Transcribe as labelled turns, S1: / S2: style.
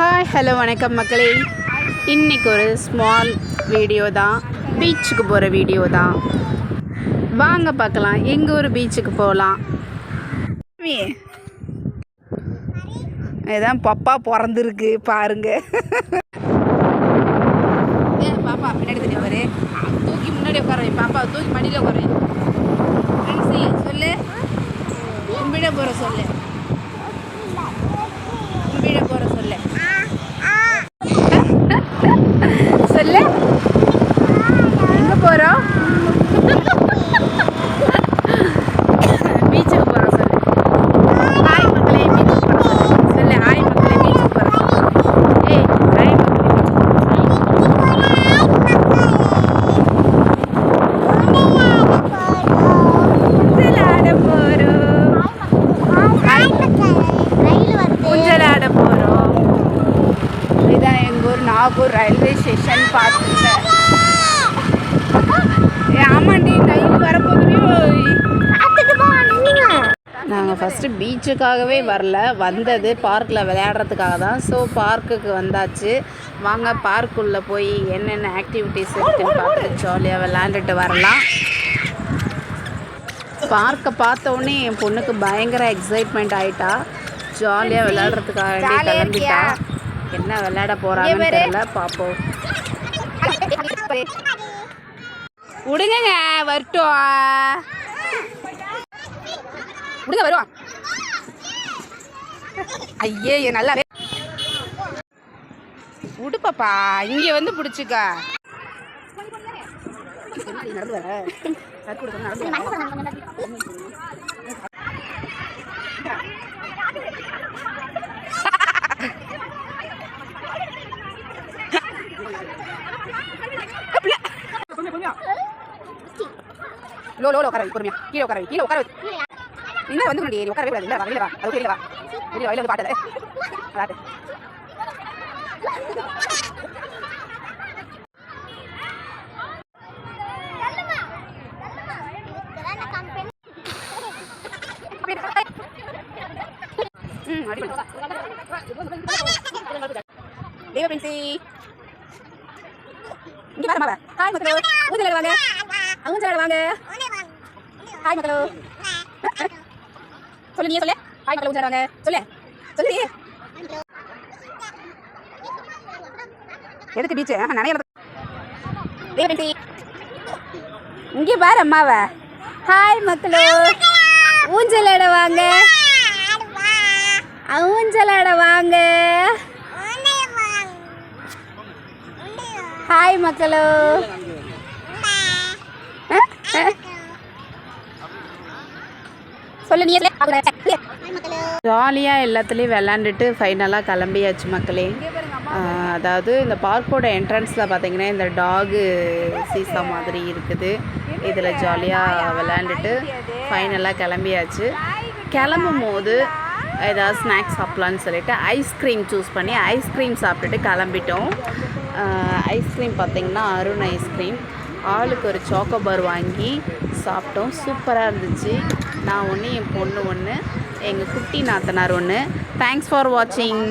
S1: Hi hello வணக்கம் மக்களே. இன்றைக்கி ஒரு ஸ்மால் வீடியோ தான், பீச்சுக்கு போகிற வீடியோ தான். வாங்க பார்க்கலாம், எங்கள் ஊர் பீச்சுக்கு போகலாம். இதுதான் பாப்பா பிறந்திருக்கு பாருங்க. ஏன் பாப்பா பின்னாடி தண்ணி வரு, தூக்கி முன்னாடி உட்கார வை, பாப்பா தூக்கி மடியில் உட்கார வை. சொல்லு, கும்பிட போகிற சொல்லு, கும்பிட போகிற சொல்லு சொல்லு. எங்கே போகிறோம்? பீச்சுக்கு போகிறோம் சொல்லு. ஹாய் மக்களே, பீச்சுக்கு போகிறோம் சொல்லு. சொல்லு ஹாய் மக்களே, பீச்சுக்கு போகிறோம் சொல்லு. ஏய் ஹாய் மக்களே, ஊஞ்சலாட போகிறோம். ஊஞ்சலாட போகிறோம். இதான் எங்கள் ஊர் நாகூர் ரயில்வே ஸ்டேஷன் பார்த்துட்டேன். ஆமாண்டி, ரயில் வரப்போகுது. நாங்கள் ஃபஸ்ட்டு பீச்சுக்காகவே வரல, வந்தது பார்க்கில் விளையாடுறதுக்காக தான். ஸோ பார்க்குக்கு வந்தாச்சு. வாங்க பார்க்குள்ளே போய் என்னென்ன ஆக்டிவிட்டீஸ் இருக்குதுன்னு பார்த்துட்டு ஜாலியாக விளையாண்டுட்டு வரலாம். பார்க்கை பார்த்தோன்னே என் பொண்ணுக்கு பயங்கர எக்ஸைட்மெண்ட் ஆகிட்டா. ஜாலியாக விளையாடுறதுக்காக கிளம்பிட்டா. என்ன விளையாட போகிறாங்கன்னு தெரியல, பார்ப்போம். விடுங்க, வரட்டும். விடுங்க, வருவான். ஐயே நல்லாவே விடு பாப்பா, இங்கே வந்து பிடிச்சிக்க. நடந்து வர லோ உட்கார வை, பொறுமையா கீழே உட்கார வை, கீழே உட்கார வை. இல்லை வந்து முன்னாடி உட்காரவே கூடாது. இல்லை வா, வெளியில் வா, அது வெளியில் வா, வெளியில் வா, வந்து பாட்டல அதாட்டு. தேவ பிரின்சி இங்கே வரமாவ. ஹாய் மக்களோ, ஊஞ்சல் வாங்க, ஊஞ்சல் வாங்க. ஹாய் மக்களோ சொல்லு, நீ சொல்லு. ஹாய் மக்களோ, ஊஞ்சல் வாங்க சொல்லு, சொல்லு. எதுக்கு பீச்சு நிறைய. தேவ பிரின்சி இங்கே பாரு அம்மாவ. ஹாய் மக்களோ, ஊஞ்சலாட வாங்க, ஊஞ்சலாட வாங்க. ஹாய் மக்களோ. சொல்லு, நீ ஜாலியாக எல்லாத்துலேயும் விளாண்டுட்டு ஃபைனலாக கிளம்பியாச்சு மக்களே. அதாவது இந்த பார்க்கோட என்ட்ரன்ஸில் பார்த்தீங்கன்னா இந்த டாகு சீசா மாதிரி இருக்குது. இதில் ஜாலியாக விளாண்டுட்டு ஃபைனலாக கிளம்பியாச்சு. கிளம்பும் போது ஏதாவது ஸ்நாக்ஸ் சாப்பிட்லான்னு சொல்லிட்டு ஐஸ்கிரீம் சூஸ் பண்ணி ஐஸ்கிரீம் சாப்பிட்டுட்டு கிளம்பிட்டோம். ஐஸ்கிரீம் பார்த்திங்கன்னா அருண் ஐஸ்கிரீம். ஆளுக்கு ஒரு சாக்கோபார் வாங்கி சாப்பிட்டோம். சூப்பராக இருந்துச்சு. நான் ஒன்று, என் பொண்ணு ஒன்று, எங்கள் குட்டி நாத்தனார் ஒன்று. தேங்க்ஸ் ஃபார் வாட்சிங்.